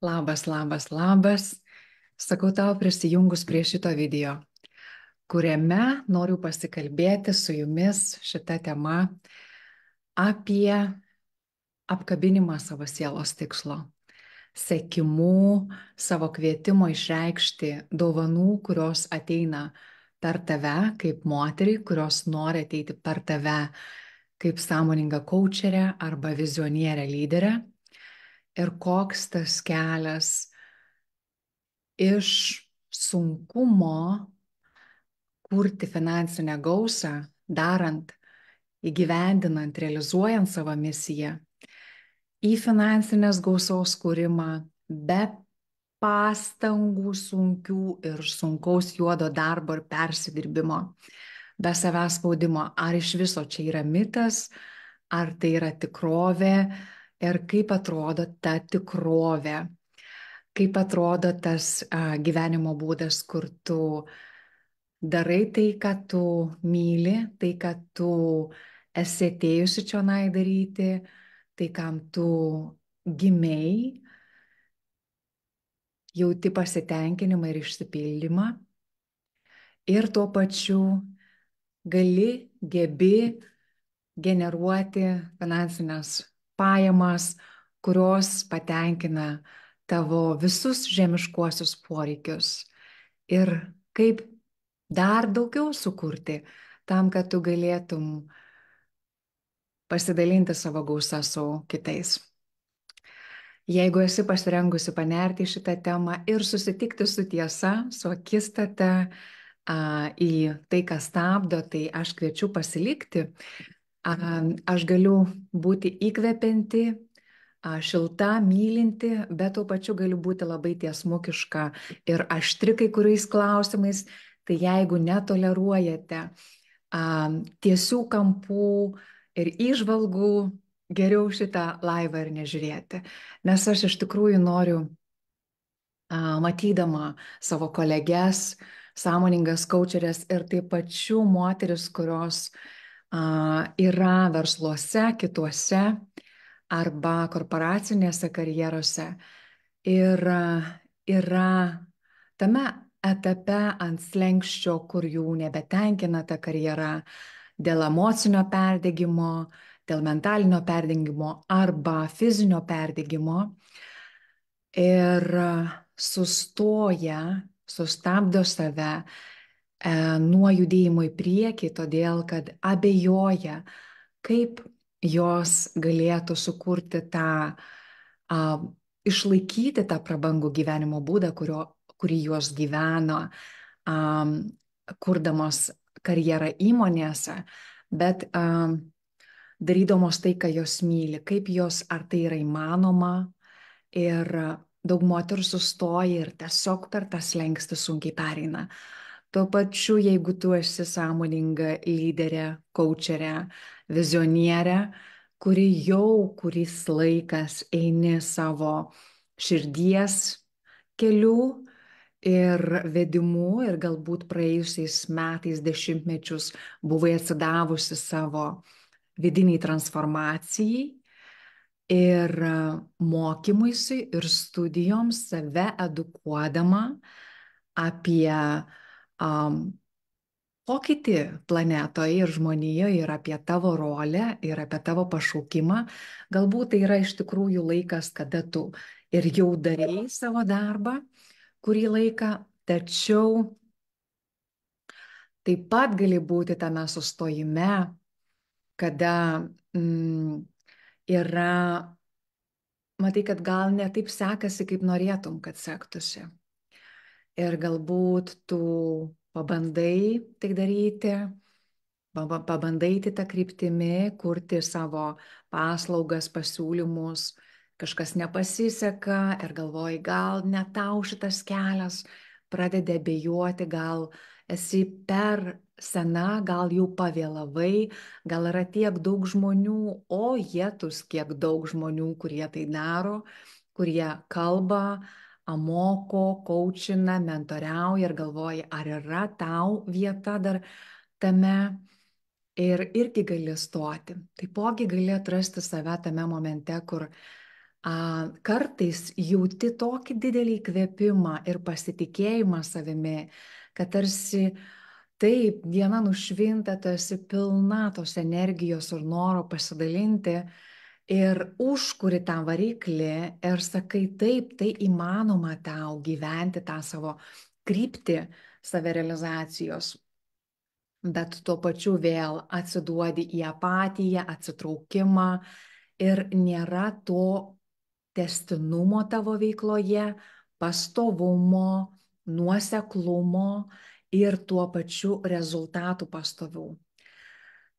Labas, labas, labas. Sakau tau prisijungus prie šito video, kuriame noriu pasikalbėti su jumis šitą temą apie apkabinimą savo sielos tikslo, sekimu savo kvietimo išreikšti dovanų, kurios ateina per tave kaip moterį, kurios nori ateiti per tave kaip sąmoninga coacherė arba vizionierė lyderė. Ir koks tas kelias iš sunkumo kurti finansinę gausą, darant, įgyvendinant, realizuojant savo misiją, į finansinės gausos kūrimą be pastangų sunkių ir sunkaus juodo darbo ir persidirbimo, be savęs spaudimo. Ar iš viso čia yra mitas, ar tai yra tikrovė ir kaip atrodo ta tikrovė. Kaip atrodo tas gyvenimo būdas, kur tu darai tai, ką tu myli, tai, ką tu esi atėjusi čionai daryti, tai, kam tu gimei, jauti pasitenkinimą ir išsipildymą. Ir tuo pačiu gebi generuoti finansinės pajamas, kurios patenkina tavo visus žemiškuosius poreikius. Ir kaip dar daugiau sukurti tam, kad tu galėtum pasidalinti savo gausą su kitais. Jeigu esi pasirengusi panerti į šitą temą ir susitikti su tiesa, su akistata į tai, kas stabdo, tai aš kviečiu pasilikti. Aš galiu būti įkvepianti, šilta, mylinti, bet tuo pačiu galiu būti labai tiesmukiška ir aštri kai kuriais klausimais. Tai jeigu netoleruojate tiesių kampų ir įžvalgų, geriau šitą laivą ir nežiūrėti. Nes aš iš tikrųjų noriu, matydama savo kolegės, sąmoningas coacherės ir taip pačių moteris, kurios yra versluose, kituose arba korporacinėse karjerose ir yra tame etape ant slenksčio, kur jų nebetenkina ta karjera dėl emocinio perdegimo, dėl mentalinio perdegimo arba fizinio perdegimo ir sustabdo save nuo judėjimo į priekį, todėl kad abejoja, kaip jos galėtų sukurti išlaikyti tą prabangų gyvenimo būdą, kurį jos gyveno, kurdamos karjerą įmonėse, bet darydamos tai, ką jos myli, kaip jos, ar tai yra įmanoma. Ir daug moterų sustoja ir tiesiog per tą slenkstį sunkiai pereina. Tuo pačiu, jeigu tu esi sąmoninga lyderė, coacherė, vizionierė, kuri jau kuris laikas eini savo širdies keliu ir vedimu ir galbūt praėjusiais metais, dešimtmečius buvai atsidavusi savo vidiniai transformacijai ir mokymuisi ir studijoms, save edukuodama apie pokytį planetoje ir žmonijoje ir apie tavo rolę ir apie tavo pašaukimą. Galbūt tai yra iš tikrųjų laikas, kada tu ir jau darei savo darbą kurį laiką, tačiau taip pat gali būti tame sustojime, kada yra, matai, kad gal ne taip sekasi, kaip norėtum, kad sektųsi. Ir galbūt tu pabandai tai daryti, pabandai tą kryptimį, kurti savo paslaugas, pasiūlymus, kažkas nepasiseka ir galvoji, gal ne tau šitas kelias, pradedi abejoti, gal esi per sena, gal jau pavėlavai, gal yra tiek daug žmonių, o jėtus kiek daug žmonių, kurie tai daro, kurie kalba, moko, coachina, mentoriauja ir galvoji, ar yra tau vieta dar tame ir irgi gali stoti. Taipogi gali atrasti save tame momente, kur kartais jauti tokį didelį įkvėpimą ir pasitikėjimą savimi, kad tarsi taip, diena nušvinta, tu esi pilna tos energijos ir noro pasidalinti ir užkuri tą variklį ir sakai, taip, tai įmanoma tau gyventi tą savo kryptį savirealizacijos, bet tuo pačiu vėl atsiduodi į apatiją, atsitraukimą ir nėra to tęstinumo tavo veikloje, pastovumo, nuoseklumo ir tuo pačiu rezultatų pastovių.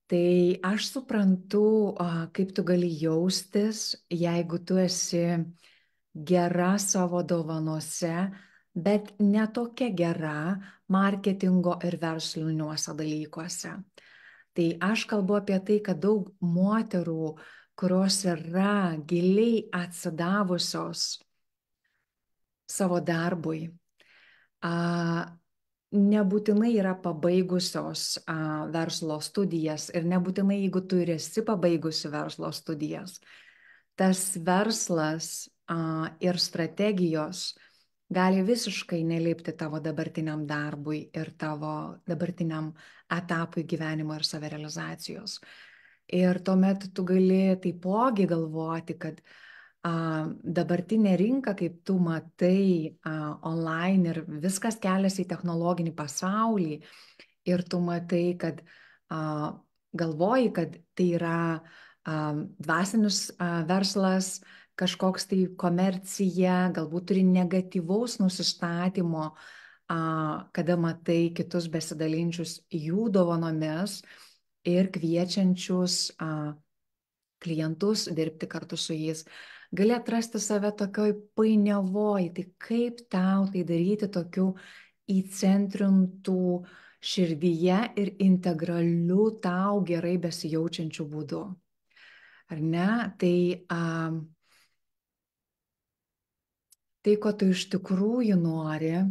Tai aš suprantu, kaip tu gali jaustis, jeigu tu esi gera savo dovanose, bet ne tokia gera marketingo ir versliniuose dalykuose. Tai aš kalbu apie tai, kad daug moterų, kurios yra giliai atsidavusios savo darbui, nebūtinai yra pabaigusios verslo studijas ir nebūtinai, jeigu tu ir esi pabaigusi verslo studijas, tas verslas ir strategijos gali visiškai nelipti tavo dabartiniam darbui ir tavo dabartiniam etapui gyvenimo ir savirealizacijos. Ir tuomet tu gali taipogi galvoti, kad dabartinė rinka, kaip tu matai online ir viskas keliasi į technologinį pasaulį ir tu matai, kad galvoji, kad tai yra dvasinis verslas, kažkoks tai komercija, galbūt turi negatyvaus nusistatymo, kada matai kitus besidalinčius jų dovanomis ir kviečiančius klientus dirbti kartu su jais. Gali atrasti save tokioj painiavoj, tai kaip tau tai daryti tokiu įcentrintų širdyje ir integraliu tau gerai besijaučiančiu būdu. Ar ne? Tai, ko tu iš tikrųjų nori,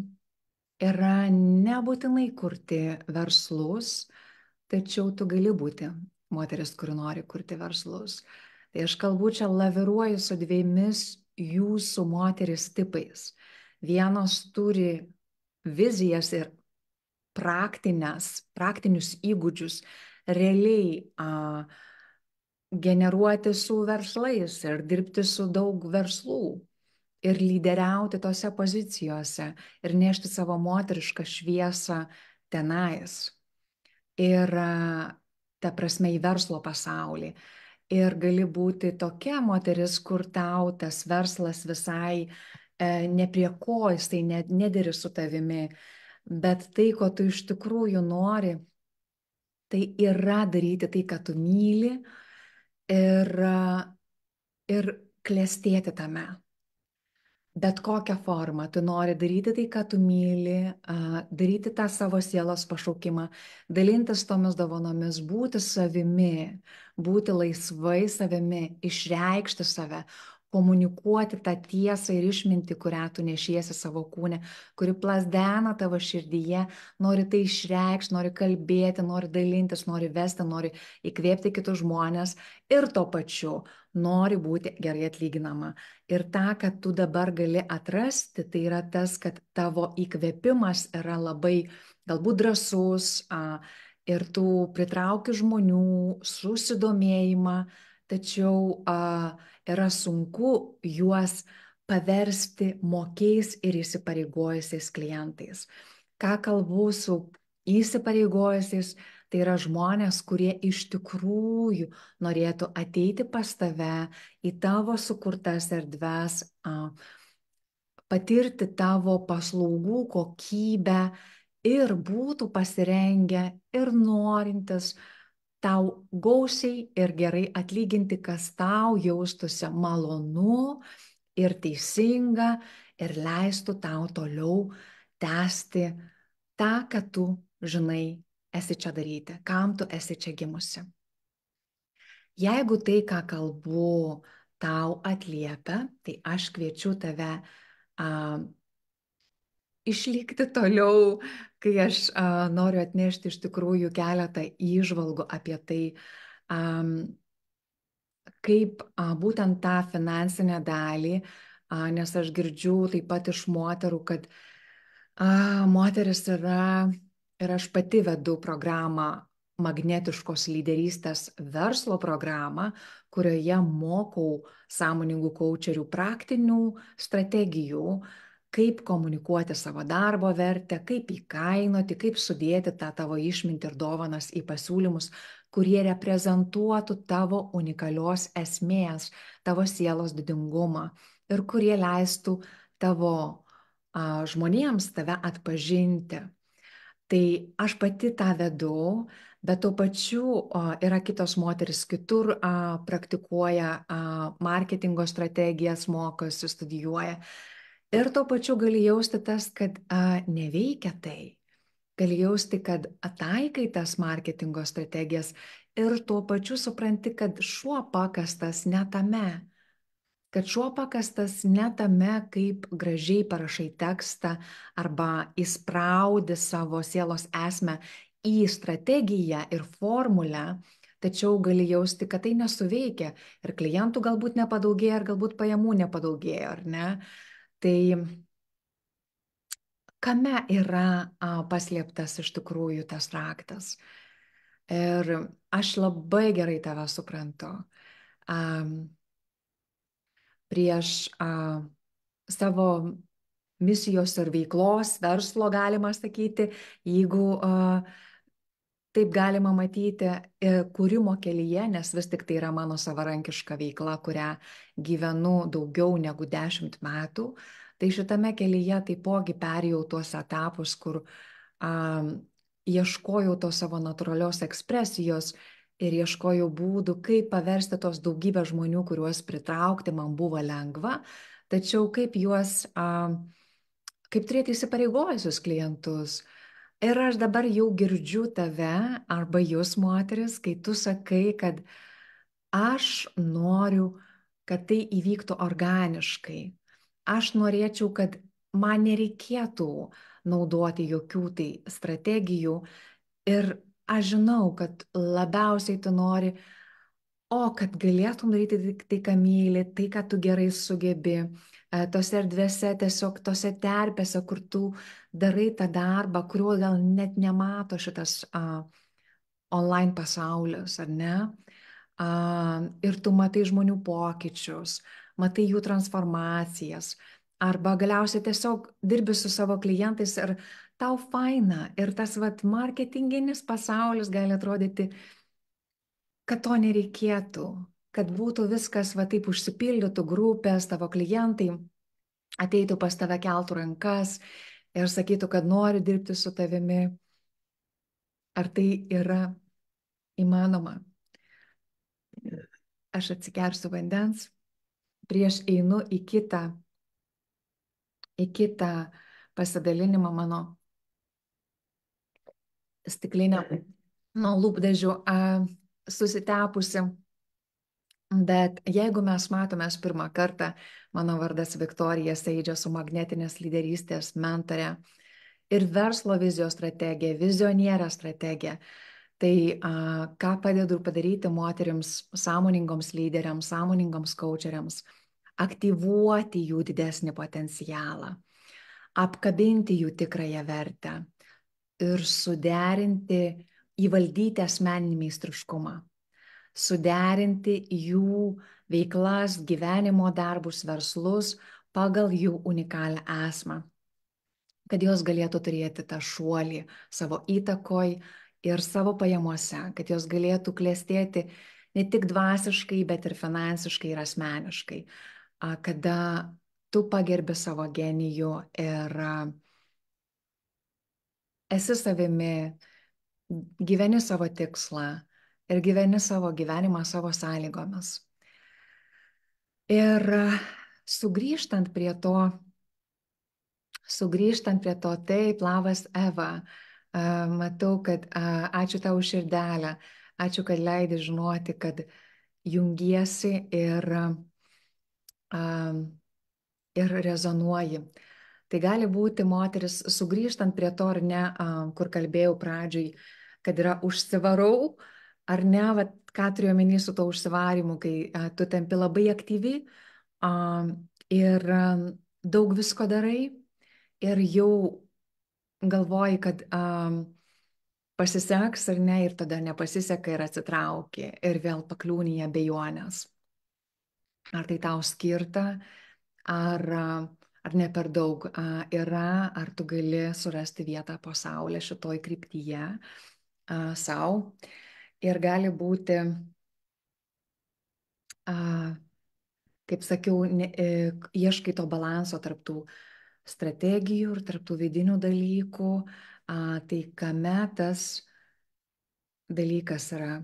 yra nebūtinai kurti verslus, tačiau tu gali būti moteris, kuri nori kurti verslus. Tai aš kalbu čia laviruoju su dviemis jūsų moteris tipais. Vienos turi vizijas ir praktinius įgūdžius realiai generuoti su verslais ir dirbti su daug verslų ir lyderiauti tose pozicijose ir nešti savo moterišką šviesą tenais. Ir ta prasme į verslo pasaulį. Ir gali būti tokia moteris, kur tau tas verslas visai ne prie ko, jis tai nederi su tavimi, bet tai, ko tu iš tikrųjų nori, tai yra daryti tai, ką tu myli ir klestėti tame. Bet kokią formą tu nori daryti tai, ką tu myli, daryti tą savo sielos pašaukimą, dalintis tomis dovanomis, būti savimi, būti laisvai savimi, išreikšti save, komunikuoti tą tiesą ir išmintį, kurią tu nešiesi savo kūne, kuri plazdena tavo širdyje, nori tai išreikšti, nori kalbėti, nori dalintis, nori vesti, nori įkvėpti kitus žmonės ir tuo pačiu nori būti gerai atlyginama. Ir tą, kad tu dabar gali atrasti, tai yra tas, kad tavo įkvėpimas yra labai galbūt drąsus ir tu pritrauki žmonių susidomėjimą, tačiau yra sunku juos paversti mokiais ir įsipareigojusiais klientais. Ką kalbu su įsipareigojusiais, tai yra žmonės, kurie iš tikrųjų norėtų ateiti pas tave į tavo sukurtas erdves, patirti tavo paslaugų kokybę ir būtų pasirengę ir norintis tau gausiai ir gerai atlyginti, kas tau jaustųsi malonu ir teisinga ir leistų tau toliau tęsti tą, ką tu žinai esi čia daryti, kam tu esi čia gimusi. Jeigu tai, ką kalbu, tau atliepia, tai aš kviečiu tave išlikti toliau, kai aš noriu atnešti iš tikrųjų keletą įžvalgų apie tai, kaip būtent tą finansinę dalį, nes aš girdžiu taip pat iš moterų, kad moteris yra, ir aš pati vedu programą, magnetiškos lyderystės verslo programą, kurioje mokau sąmoningų koučerių praktinių strategijų, kaip komunikuoti savo darbo vertę, kaip įkainoti, kaip sudėti tą tavo išmintį ir dovanas į pasiūlymus, kurie reprezentuotų tavo unikalios esmės, tavo sielos didingumą ir kurie leistų tavo žmonėms tave atpažinti. Tai aš pati tą vedu, bet tuo pačiu yra kitos moteris kitur praktikuoja marketingo strategijas, mokosi, studijuoja. Ir tuo pačiu gali jausti tas, kad neveikia tai. Gali jausti, kad taikai tas marketingo strategijas ir tuo pačiu supranti, kad šuo pakastas ne tame. Kad šuo pakastas ne tame, kaip gražiai parašai tekstą arba įspraudi savo sielos esmę į strategiją ir formulę, tačiau gali jausti, kad tai nesuveikia ir klientų galbūt nepadaugėja, ar galbūt pajamų nepadaugėja, ar ne? Tai kame yra paslėptas iš tikrųjų tas raktas? Ir aš labai gerai tave suprantu. Prieš savo misijos ir veiklos, verslo, galima sakyti, jeigu taip galima matyti, kūrimo kelyje, nes vis tik tai yra mano savarankiška veikla, kurią gyvenu daugiau negu 10 metų, tai šitame kelyje taipogi perėjau tuos etapus, kur ieškojau tos savo natūralios ekspresijos ir ieškojau būdų, kaip paversti tos daugybę žmonių, kuriuos pritraukti man buvo lengva, tačiau kaip juos, kaip turėti įsipareigojusius klientus. Ir aš dabar jau girdžiu tave arba jūs, moteris, kai tu sakai, kad aš noriu, kad tai įvyktų organiškai. Aš norėčiau, kad man nereikėtų naudoti jokių tai strategijų. Ir aš žinau, kad labiausiai tu nori, kad galėtum daryti tai, ką myli, tai, ką tu gerai sugebi, tose erdvėse, tiesiog tose terpėse, kur tu darai tą darbą, kurio gal net nemato šitas online pasaulis, ar ne? Ir tu matai žmonių pokyčius, matai jų transformacijas, arba galiausiai tiesiog dirbi su savo klientais ir tau faina. Ir tas marketinginis pasaulis gali atrodyti, kad to nereikėtų, kad būtų viskas taip užsipildytų grupės, tavo klientai ateitų pas tave, keltų rankas ir sakytų, kad nori dirbti su tavimi. Ar tai yra įmanoma? Aš atsigersiu vandens, prieš einu į kitą pasidalinimą mano stiklinę nuo lūpdažių susitepusi. Bet jeigu mes matomės pirmą kartą, mano vardas Viktorija Seidžia, su magnetinės lyderystės mentorė ir verslo vizijos strategija, vizionierė strategija, tai ką padedu padaryti moteriams, sąmoningoms lyderiams, sąmoningoms koučeriams, aktyvuoti jų didesnį potencialą, apkabinti jų tikrąją vertę ir suderinti, įvaldyti asmeninį meistriškumą, suderinti jų veiklas, gyvenimo darbus, verslus pagal jų unikalią esmę, kad jos galėtų turėti tą šuolį savo įtakoj ir savo pajamuose, kad jos galėtų klestėti ne tik dvasiškai, bet ir finansiškai ir asmeniškai, kada tu pagerbi savo genijų ir esi savimi, gyveni savo tikslą ir gyveni savo gyvenimą savo sąlygomis. Ir sugrįžtant prie to, taip, labas Eva, matau, kad ačiū tau už širdelę, ačiū, kad leidi žinoti, kad jungiesi ir rezonuoji. Tai gali būti, moteris, sugrįžtant prie to, ar ne, kur kalbėjau pradžioj, kad yra užsivarau Ar ne, vat, ką turiu omeny su to užsivarymu, kai tu tampi labai aktyvi a, ir daug visko darai ir jau galvoji, kad pasiseks ar ne, ir tada nepasiseka ir atsitrauki ir vėl pakliūni į abejonės. Ar tai tau skirta, ar ne per daug yra, ar tu gali surasti vietą po saulė šitoj kryptyje savo. Ir gali būti, kaip sakiau, ieškai to balanso tarptų strategijų ir tarptų vidinių dalykų. Tai kame tas dalykas yra?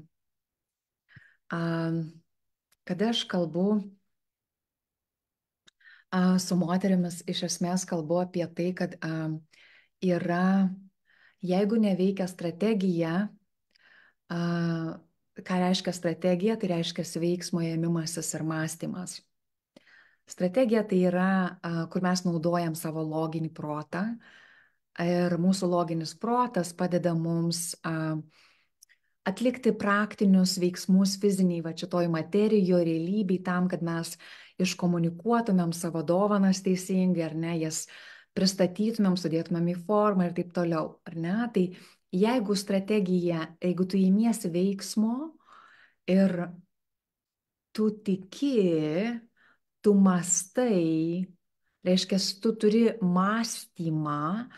Kada aš kalbu su moterimis, iš esmės kalbu apie tai, kad yra, jeigu neveikia strategija, ką reiškia strategija, tai reiškia veiksmo ėmimasis ir mąstymas. Strategija tai yra, kur mes naudojam savo loginį protą ir mūsų loginis protas padeda mums atlikti praktinius veiksmus fiziniai, va šitoj materijoje, realybėj, tam, kad mes iškomunikuotumėm savo dovanas teisingai, ar ne, jas pristatytumėm, sudėtumėm į formą ir taip toliau, ar ne. Tai jeigu strategija, jeigu tu įmiesi veiksmo ir tu tiki, tu mastai, reiškia, tu turi mąstymą,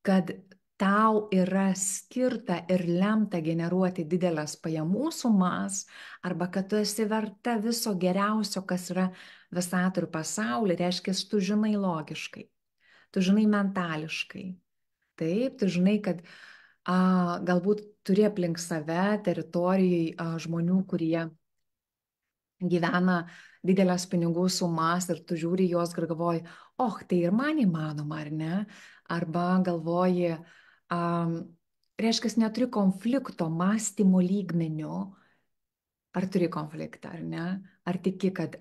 kad tau yra skirta ir lemta generuoti didelės pajamų sumas, arba kad tu esi verta viso geriausio, kas yra visatoj ir pasaulyje, reiškia, tu žinai logiškai, tu žinai mentališkai. Taip, tu žinai, kad galbūt turi aplink save teritorijai žmonių, kurie gyvena didelės pinigų sumas ir tu žiūri juos ir galvoji, tai ir man įmanoma, ar ne? Arba galvoji, reiškia, neturi konflikto mąstymo lygmeniu, ar turi konfliktą, ar ne? Ar tiki, kad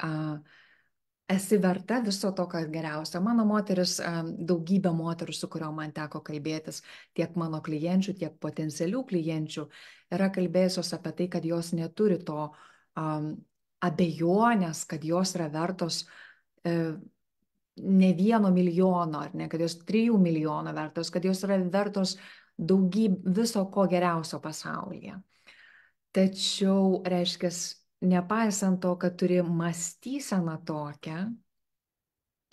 esi verta viso to, kas geriausia. Mano moteris, daugybė moterų, su kuriuo man teko kalbėtis, tiek mano klienčių, tiek potencialių klienčių, yra kalbėjusios apie tai, kad jos neturi to abejonės, kad jos yra vertos ne 1 milijono, ar ne, kad jos 3 milijonų vertos, kad jos yra vertos daugybę viso ko geriausio pasaulyje. Tačiau, reiškia, nepaisant to, kad turi mąstyseną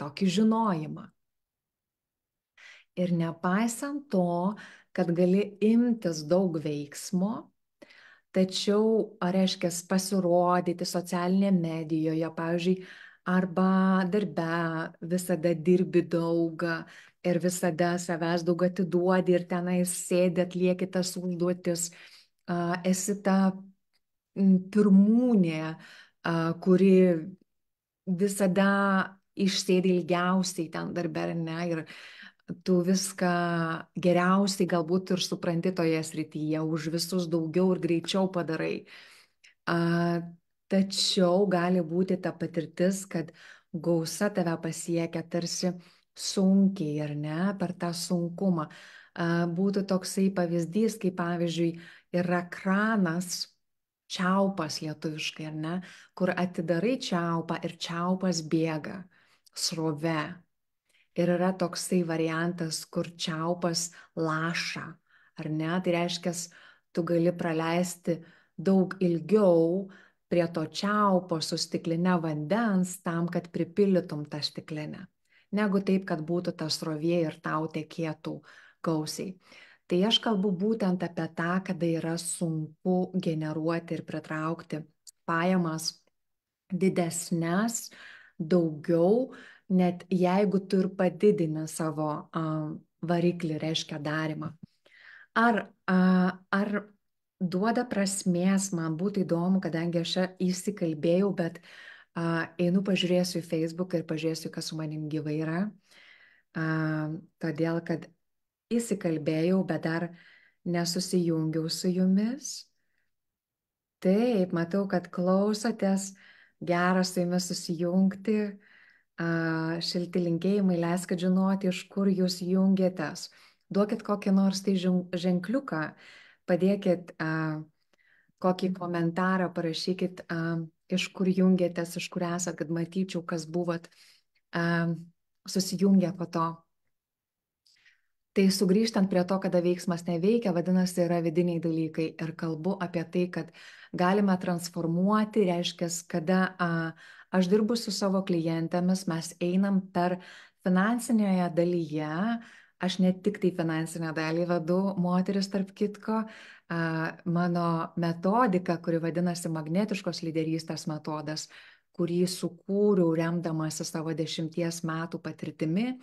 tokį žinojimą. Ir nepaisant to, kad gali imtis daug veiksmo, tačiau, reiškia, pasirodyti socialinėje medijoje, pavyzdžiui, arba darbe visada dirbi daug ir visada savęs daug atiduodi ir tenais sėdi, atlieki tas užduotis, esi ta pirmūnė, kuri visada išsėdi ilgiausiai ten darbe, ar ne, ir tu viską geriausiai galbūt ir supranti toje srityje, už visus daugiau ir greičiau padarai. Tačiau gali būti ta patirtis, kad gausa tave pasiekia tarsi sunkiai, ar ne, per tą sunkumą. Būtų toksai pavyzdys, kaip pavyzdžiui yra kranas, čiaupas lietuviškai, ar ne, kur atidarai čiaupą ir čiaupas bėga srove. Ir yra toksai variantas, kur čiaupas laša, ar ne, tai reiškia, tu gali praleisti daug ilgiau prie to čiaupo su stikline vandens tam, kad pripildytum tą stiklinę, negu taip, kad būtų ta srovė ir tau tekėtų gausiai. Tai aš kalbu būtent apie tą, kada yra sunku generuoti ir pritraukti pajamas didesnės, daugiau, net jeigu tu ir padidini savo variklį, reiškia darymą. Ar duoda prasmės, man būtų įdomu, kadangi aš įsikalbėjau, bet einu pažiūrėsiu į Facebooką ir pažiūrėsiu, kas su manim gyvai yra, todėl kad įsikalbėjau, bet dar nesusijungiau su jumis. Taip, matau, kad klausotės, gera su jumis susijungti, šilti linkėjimai, leiskit žinoti, iš kur jūs jungiatės. Duokit kokį nors tai ženkliuką, padėkit kokį komentarą parašykit, iš kur jungiatės, iš kur esat, kad matyčiau, kas buvot susijungę po to. Tai sugrįžtant prie to, kada veiksmas neveikia, vadinasi, yra vidiniai dalykai. Ir kalbu apie tai, kad galime transformuoti, reiškia, kada aš dirbu su savo klientėmis, mes einam per finansinėje dalyje, aš ne tik tai finansinę dalį vedu, moteris tarp kitko, mano metodika, kuri vadinasi magnetiškos lyderystės metodas, kurį sukūriau remdamasi savo 10 metų patirtimi,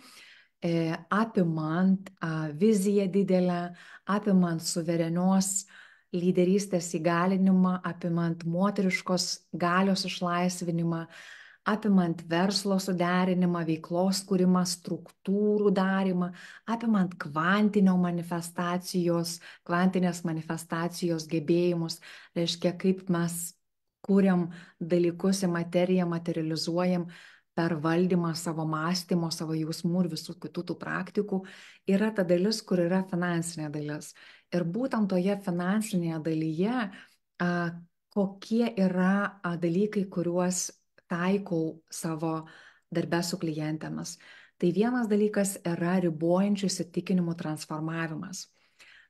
apimant viziją didelę, apimant suverenios lyderystės įgalinimą, apimant moteriškos galios išlaisvinimą, apimant verslo suderinimą, veiklos kūrimą, struktūrų darimą, apimant kvantinės manifestacijos gebėjimus, reiškia, kaip mes kūriam dalykus į materiją, materializuojam per valdymą savo mąstymo, savo jausmų ir visų kitų tų praktikų, yra ta dalis, kur yra finansinė dalis. Ir būtent toje finansinėje dalyje, kokie yra dalykai, kuriuos taikau savo darbę su klientėmis. Tai vienas dalykas yra ribojančių įsitikinimų transformavimas.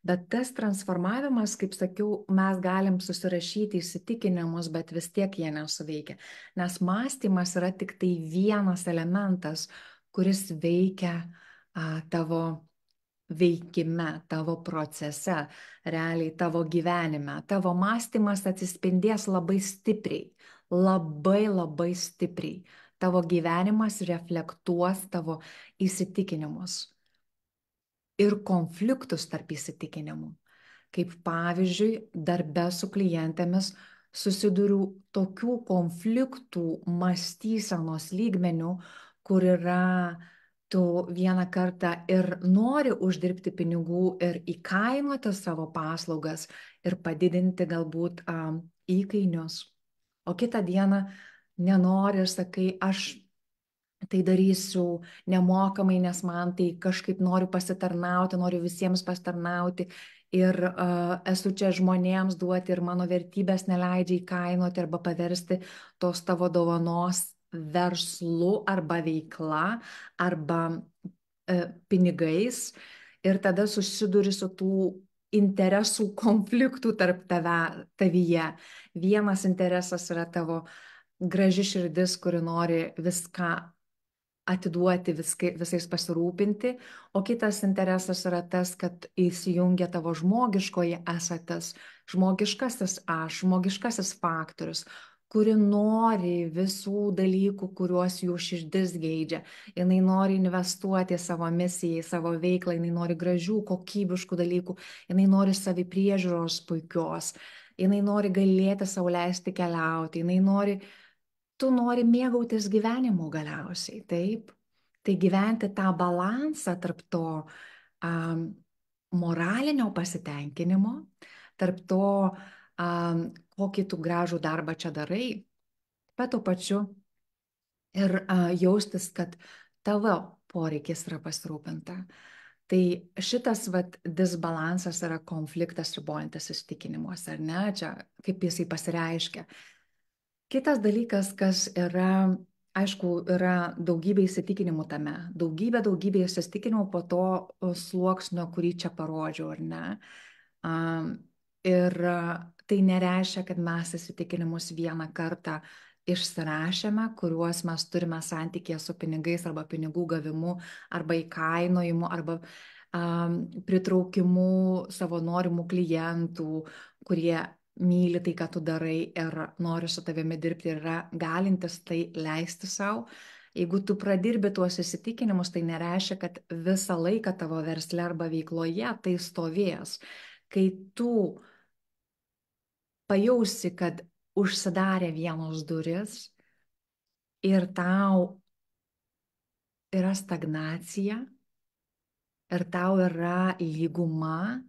Bet tas transformavimas, kaip sakiau, mes galim susirašyti įsitikinimus, bet vis tiek jie nesuveikia. Nes mąstymas yra tik tai vienas elementas, kuris veikia tavo veikime, tavo procese, realiai tavo gyvenime. Tavo mąstymas atsispindės labai stipriai, labai stipriai. Tavo gyvenimas reflektuos tavo įsitikinimus ir konfliktus tarp įsitikinimų. Kaip pavyzdžiui, darbe su klientėmis susiduriu tokių konfliktų mąstysenos lygmenių, kur yra tu vieną kartą ir nori uždirbti pinigų ir įkainuoti savo paslaugas ir padidinti galbūt įkainius. O kitą dieną nenori ir sakai, aš tai darysiu nemokamai, nes man tai kažkaip noriu pasitarnauti, noriu visiems pasitarnauti ir esu čia žmonėms duoti ir mano vertybės neleidžia įkainuoti arba paversti tos tavo dovanos verslu arba veikla arba pinigais ir tada susiduri su tų interesų konfliktų tarp tavyje. Vienas interesas yra tavo graži širdis, kuri nori viską atiduoti, visais pasirūpinti, o kitas interesas yra tas, kad įsijungia tavo žmogiškoji esatas, žmogiškasis aš, žmogiškasis faktorius, kuri nori visų dalykų, kuriuos jų širdis geidžia. Jinai nori investuoti į savo misiją, į savo veiklą, jinai nori gražių, kokybiškų dalykų, jinai nori savipriežiūros puikios, jinai nori galėti sau leisti keliauti, tu nori mėgautis gyvenimu galiausiai, taip? Tai gyventi tą balansą tarp to moralinio pasitenkinimo, tarp to, kokį tu gražų darbą čia darai, bet tuo pačiu ir jaustis, kad tavo poreikis yra pasirūpinta. Tai šitas disbalansas yra konfliktas ribojantis įsitikinimuose, ar ne? Čia kaip jisai pasireiškia. Kitas dalykas, kas yra, aišku, yra daugybė įsitikinimų tame. Daugybė įsitikinimų po to sluoksnio, kurį čia parodžiau, ar ne? Ir tai nereiškia, kad mes įsitikinimus vieną kartą išsirašėme, kuriuos mes turime santykėje su pinigais arba pinigų gavimu, arba įkainojimu, arba pritraukimu savo norimų klientų, kurie myli tai, ką tu darai ir nori su tavimi dirbti ir yra galintis tai leisti savo. Jeigu tu pradirbi tuos įsitikinimus, tai nereiškia, kad visą laiką tavo versle arba veikloje tai stovės. Kai tu pajausi, kad užsidarė vienos duris ir tau yra stagnacija ir tau yra lyguma,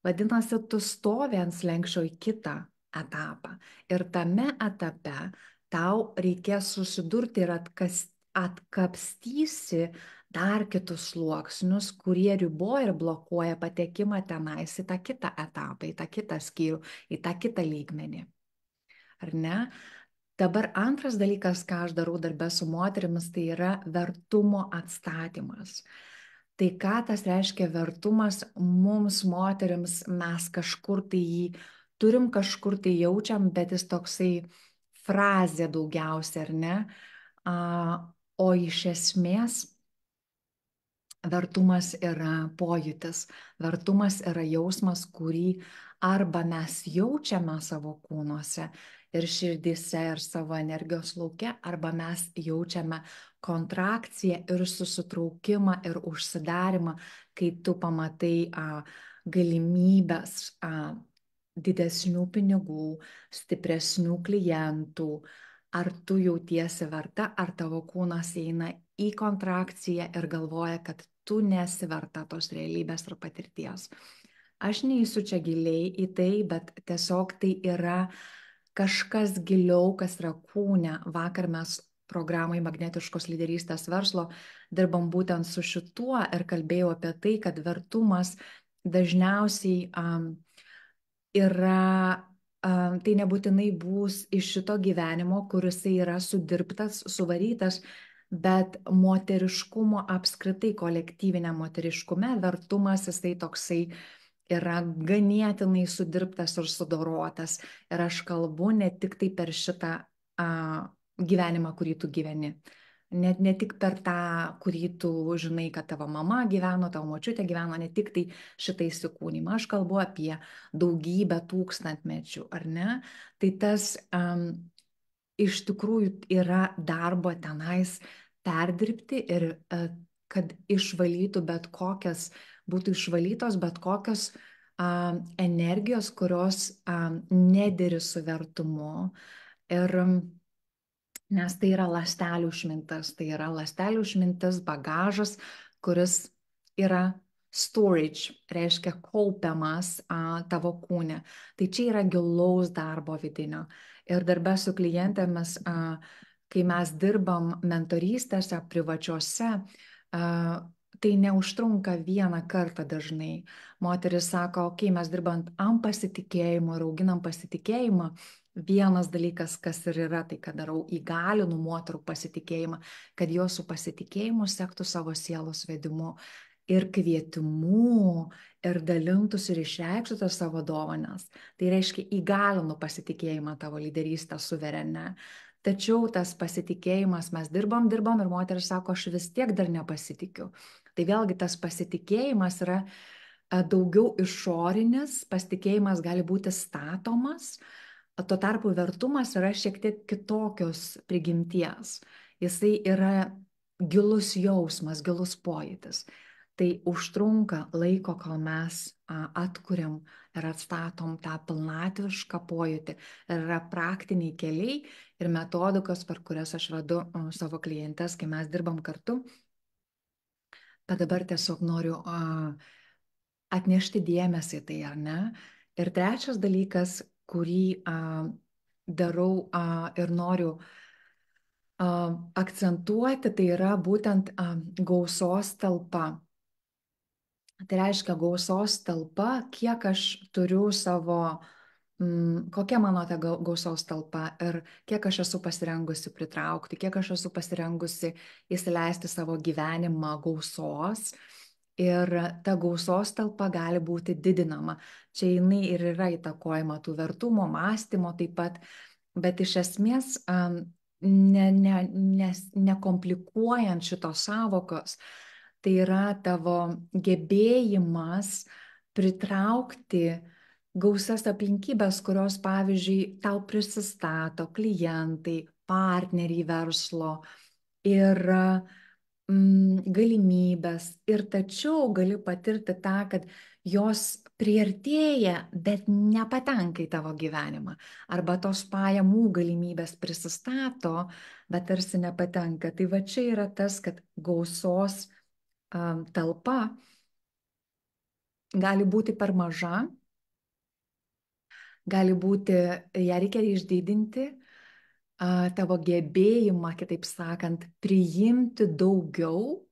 vadinasi, tu stovi ant slenksčio į kitą etapą. Ir tame etape tau reikės susidurti ir atkapstysi dar kitus sluoksnius, kurie riboja ir blokuoja patekimą tenais į tą kitą etapą, į tą kitą skyrių, į tą kitą lygmenį. Ar ne? Dabar antras dalykas, ką aš darau darbę su moterimis, tai yra vertumo atstatymas. Tai ką tas reiškia vertumas mums moteriams, mes kažkur tai jį turim, kažkur tai jaučiam, bet jis toksai frazė daugiausia, ar ne? O iš esmės vertumas yra pojūtis, vertumas yra jausmas, kurį arba mes jaučiame savo kūnuose ir širdyse ir savo energijos lauke, arba mes jaučiame kontrakciją ir susitraukimą ir užsidarimą, kai tu pamatai galimybės didesnių pinigų, stipresnių klientų, ar tu jautiesi verta, ar tavo kūnas eina į kontrakciją ir galvoja, kad tu nesi verta tos realybės ir patirties. Aš neįsiu čia giliai į tai, bet tiesiog tai yra kažkas giliau, kas yra kūne. Vakar mes programai Magnetiškos lyderystės verslo dirbam būtent su šituo ir kalbėjau apie tai, kad vertumas dažniausiai yra, tai nebūtinai bus iš šito gyvenimo, kuris yra sudirbtas, suvarytas, bet moteriškumo apskritai kolektyvinė moteriškume vertumas jisai toksai yra ganėtinai sudirbtas ir sudorotas. Ir aš kalbu ne tik tai per šitą gyvenimą, kurį tu gyveni. Ne tik per tą, kurį tu žinai, kad tavo mama gyveno, tavo močiutė gyveno, ne tik tai šitą įsikūnymą. Aš kalbu apie daugybę tūkstantmečių, ar ne? Tai tas iš tikrųjų yra darbo tenais perdirbti ir kad išvalytų bet kokias, būtų išvalytos bet kokios energijos, kurios nederi su vertumu. Ir nes tai yra ląstelių išmintis, tai yra ląstelių išmintis, bagažas, kuris yra storage, reiškia kaupiamas tavo kūne. Tai čia yra gilaus darbo vidinio. Ir darbę su klientėmis, kai mes dirbam mentorystėse, privačiose, tai neužtrunka vieną kartą dažnai. Moteris sako, okei, mes dirbant ant pasitikėjimo ir auginam pasitikėjimą, vienas dalykas, kas ir yra, tai kad darau įgalinu moterų pasitikėjimą, kad jos su pasitikėjimu sektų savo sielos vedimu ir kvietimu ir dalintųsi ir išreikštų tas savo dovanas. Tai reiškia įgalinu pasitikėjimą tavo lyderystę suverenę. Tačiau tas pasitikėjimas, mes dirbam ir moteris sako, aš vis tiek dar nepasitikiu. Tai vėlgi tas pasitikėjimas yra daugiau išorinis, pasitikėjimas gali būti statomas. Tuo tarpu vertumas yra šiek tiek kitokios prigimties. Jisai yra gilus jausmas, gilus pojūtis. Tai užtrunka laiko, kol mes atkuriam ir atstatom tą pilnatvišką pojūtį. Ir yra praktiniai keliai ir metodikos, per kurias aš vedu savo klientes, kai mes dirbam kartu. Bet dabar tiesiog noriu atnešti dėmesį į tai, ar ne? Ir trečias dalykas, kurį darau ir noriu akcentuoti, tai yra būtent gausos talpa. Tai reiškia gausos talpa, kiek aš turiu savo, kokia mano ta gausos talpa ir kiek aš esu pasirengusi pritraukti, kiek aš esu pasirengusi įsileisti savo gyvenimą gausos. Ir ta gausos talpa gali būti didinama. Čia jinai ir yra įtakojama tų vertumo, mąstymo taip pat, bet iš esmės nekomplikuojant šitos savokos, tai yra tavo gebėjimas pritraukti gausias aplinkybės, kurios, pavyzdžiui, tau prisistato klientai, partneriai verslo ir galimybės. Ir tačiau gali patirti tą, kad jos priartėja, bet nepatenka į tavo gyvenimą. Arba tos pajamų galimybės prisistato, bet tarsi nepatenka. Tai va čia yra tas, kad gausos talpa gali būti per maža, gali būti, ją reikia išdidinti, tavo gebėjimą, kitaip sakant, priimti daugiau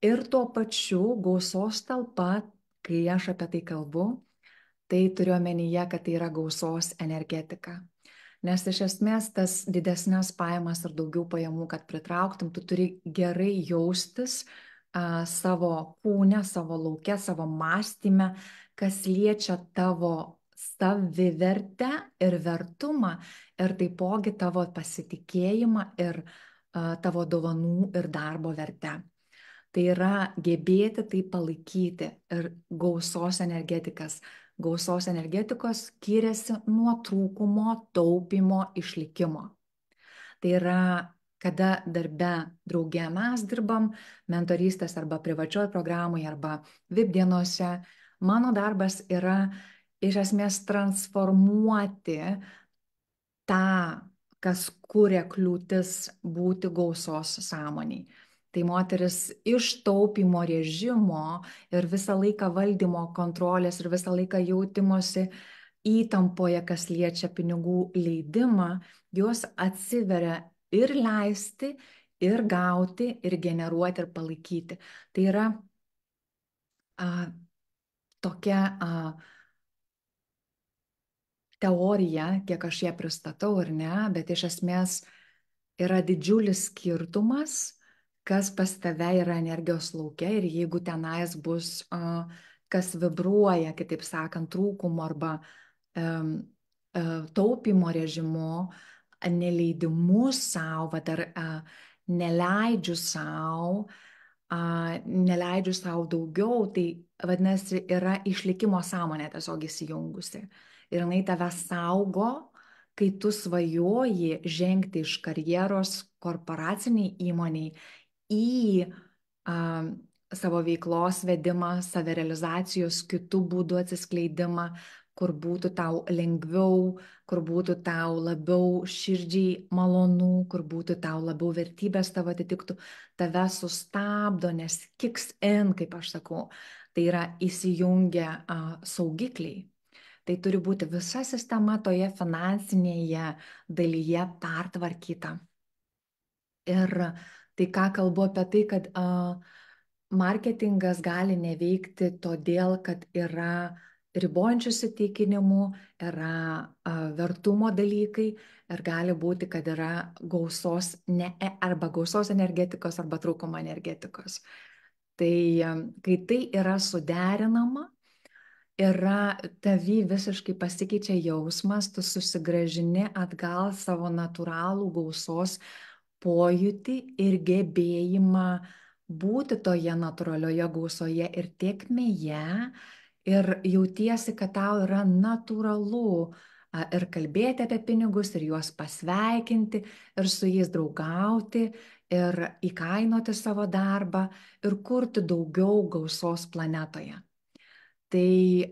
Ir tuo pačiu gausos talpa, kai aš apie tai kalbu, tai turiu omenyje, kad tai yra gausos energetika. Nes iš esmės tas didesnės pajamas ir daugiau pajamų, kad pritrauktum, tu turi gerai jaustis savo kūne, savo lauke, savo mąstyme, kas liečia tavo savivertę ir vertumą ir taipogi tavo pasitikėjimą ir tavo dovanų ir darbo vertę. Tai yra gebėti tai palaikyti ir gausos energetikas. Gausos energetikos skiriasi nuo trūkumo, taupimo, išlikimo. Tai yra, kada darbe drauge mes dirbam, mentorystės arba privačioje programoje arba VIP dienose, mano darbas yra iš esmės transformuoti tą, kas kuria kliūtis būti gausos sąmoniai. Tai moteris iš taupimo režimo ir visą laiką valdymo kontrolės ir visą laiką jautimosi įtampoje, kas liečia pinigų leidimą, jos atsiveria ir leisti, ir gauti, ir generuoti, ir palaikyti. Tai yra tokia teorija, kiek aš ją pristatau ar ne, bet iš esmės yra didžiulis skirtumas, kas pas tave yra energijos lauke ir jeigu tenais bus, kas vibruoja, kitaip sakant, trūkumo arba taupimo režimu, neleidimu savo, dar neleidžiu savo, neleidžiu savo daugiau, tai vadinasi, yra išlikimo sąmonė tiesiog įsijungusi. Ir jinai tave saugo, kai tu svajoji žengti iš karjeros korporaciniai įmoniai į savo veiklos vedimą, savirealizacijos kitų būdų atsiskleidimą, kur būtų tau lengviau, kur būtų tau labiau širdžiai malonu, kur būtų tau labiau vertybės tavo atitiktų, tave sustabdo, nes kicks in, kaip aš sakau, tai yra įsijungia saugikliai. Tai turi būti visa sistema toje finansinėje dalyje pertvarkyta. Ir tai ką kalbu apie tai, kad marketingas gali neveikti todėl, kad yra ribojančių įsitikinimų, yra vertumo dalykai ir gali būti, kad yra gausos, arba gausos energetikos, arba trūkumo energetikos. Tai kai tai yra suderinama, tavy visiškai pasikeičia jausmas, tu susigrąžini atgal savo natūralų gausos pojūtį ir gebėjimą būti toje natūralioje gausoje ir tėkmėje ir jautiesi, kad tau yra natūralu ir kalbėti apie pinigus ir juos pasveikinti ir su jais draugauti ir įkainoti savo darbą ir kurti daugiau gausos planetoje. Tai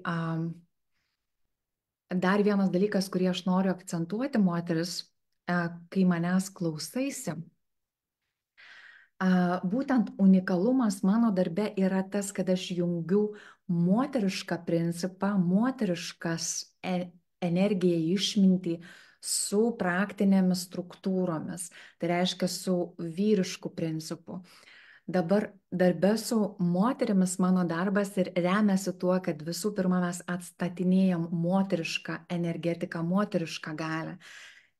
dar vienas dalykas, kurį aš noriu akcentuoti, moteris, kai manęs klausaisi, būtent unikalumas mano darbe yra tas, kad aš jungiu moterišką principą, moteriškas energiją, išmintį su praktinėmis struktūromis. Tai reiškia su vyrišku principu. Dabar darbe su moterimis mano darbas ir remiasi tuo, kad visų pirma mes atstatinėjom moterišką energetiką, moterišką galią.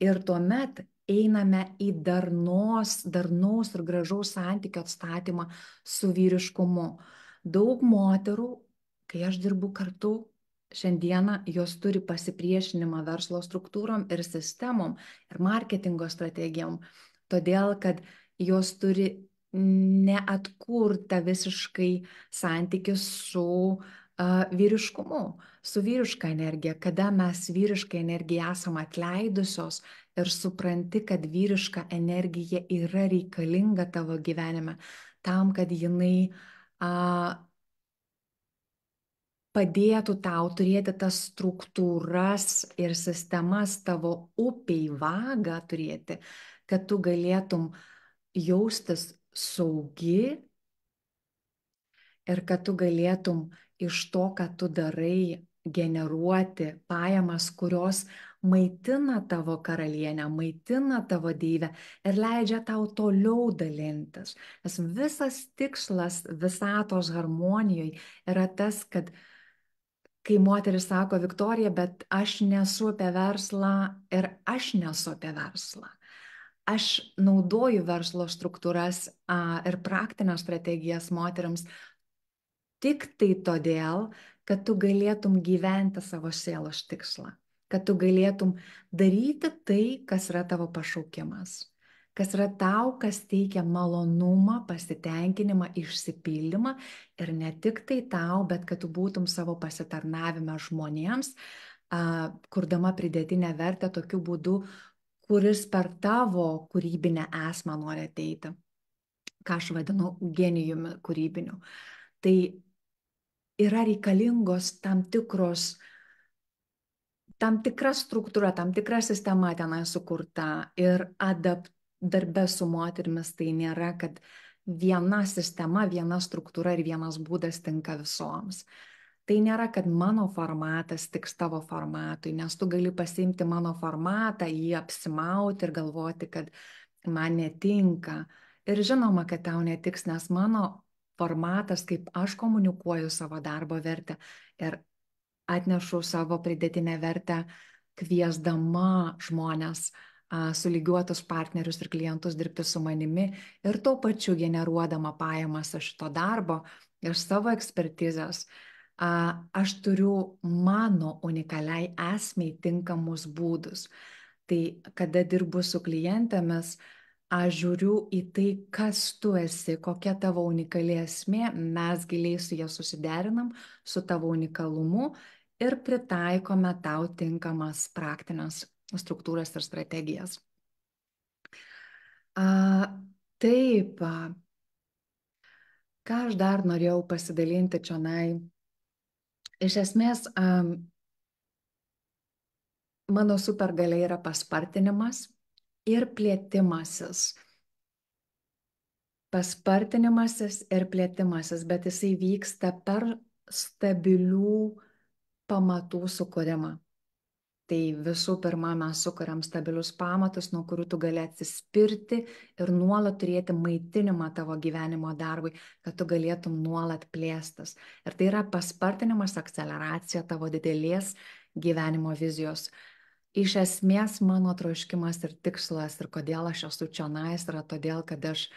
Ir tuomet einame į darnaus ir gražaus santykio atstatymą su vyriškumu. Daug moterų, kai aš dirbu kartu, šiandieną jos turi pasipriešinimą verslo struktūrom ir sistemom ir marketingo strategijom, todėl kad jos turi neatkurta visiškai santykis su vyriškumu, su vyriška energija, kada mes vyrišką energiją esame atleidusios ir supranti, kad vyriška energija yra reikalinga tavo gyvenime tam, kad jinai padėtų tau turėti tas struktūras ir sistemas tavo upiai vagą turėti, kad tu galėtum jaustis saugi ir kad tu galėtum iš to, ką tu darai, generuoti pajamas, kurios maitina tavo karalienę, maitina tavo deivę ir leidžia tau toliau dalintis. Nes visas tikslas visatos harmonijoje yra tas, kad kai moteris sako, Viktorija, bet aš nesu apie verslą ir aš nesu apie verslą. Aš naudoju verslo struktūras ir praktinės strategijas moteriams tik tai todėl, kad tu galėtum gyventi savo sielos tikslą, kad tu galėtum daryti tai, kas yra tavo pašaukimas, kas yra tau, kas teikia malonumą, pasitenkinimą, išsipildymą ir ne tik tai tau, bet kad tu būtum savo pasitarnavime žmonėms, kurdama pridėtinę vertę tokiu būdu, kuris per tavo kūrybinę esmę nori ateiti, ką aš vadinu genijumi kūrybiniu. Tai yra reikalingos tam tikra struktūra, tam tikra sistema tenai sukurta ir darbe su moterimis tai nėra, kad viena sistema, viena struktūra ir vienas būdas tinka visoms. Tai nėra, kad mano formatas tiks tavo formatui, nes tu gali pasiimti mano formatą, jį apsimauti ir galvoti, kad man netinka. Ir žinoma, kad tau netiks, nes mano formatas, kaip aš komunikuoju savo darbo vertę ir atnešu savo pridėtinę vertę, kviesdama žmonės, sulygiuotus partnerius ir klientus dirbti su manimi ir tuo pačiu generuodama pajamas iš šito darbo, iš savo ekspertizės. Aš turiu mano unikaliai esmei tinkamus būdus. Tai kada dirbu su klientėmis, aš žiūriu į tai, kas tu esi, kokia tavo unikali esmė, mes giliai su ja susiderinam, su tavo unikalumu ir pritaikome tau tinkamas praktinės struktūras ir strategijas. Taip, ką aš dar norėjau pasidalinti čionai. Iš esmės, mano supergalia yra paspartinimas ir plėtimasis. Paspartinimasis ir plėtimasis, bet jisai vyksta per stabilių pamatų sukūrimą. Tai visų pirma, mes sukuriam stabilius pamatus, nuo kurių tu gali atsispirti ir nuolat turėti maitinimą tavo gyvenimo darbui, kad tu galėtum nuolat plėstis. Ir tai yra paspartinimas, akceleracija tavo didelės gyvenimo vizijos. Iš esmės, mano troškimas ir tikslas ir kodėl aš esu čionais yra todėl, kad aš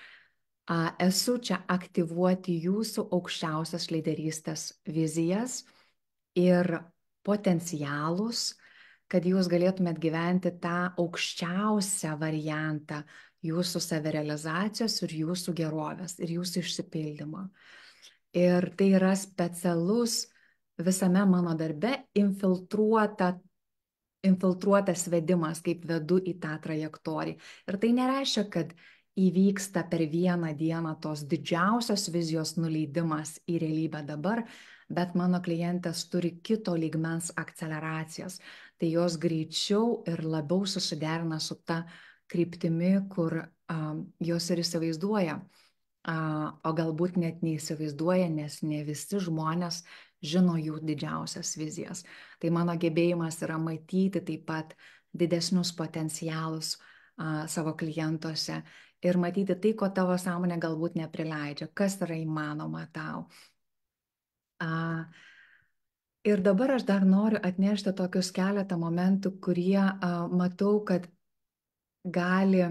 esu čia aktyvuoti jūsų aukščiausias lyderystės vizijas ir potencialus, kad jūs galėtumėt gyventi tą aukščiausią variantą jūsų savirealizacijos ir jūsų gerovės ir jūsų išsipildymo. Ir tai yra specialus visame mano darbe infiltruotas vedimas, kaip vedu į tą trajektoriją. Ir tai nereiškia, kad įvyksta per vieną dieną tos didžiausios vizijos nuleidimas į realybę dabar, bet mano klientės turi kito lygmens akceleracijas. Tai jos greičiau ir labiau susiderina su ta kryptimi, kur jos ir įsivaizduoja. O galbūt net neįsivaizduoja, nes ne visi žmonės žino jų didžiausias vizijas. Tai mano gebėjimas yra matyti taip pat didesnius potencialus savo klientuose ir matyti tai, ko tavo sąmonė galbūt neprileidžia, kas yra įmanoma tau. Ir dabar aš dar noriu atnešti tokius keletą momentų, kurie matau, kad gali,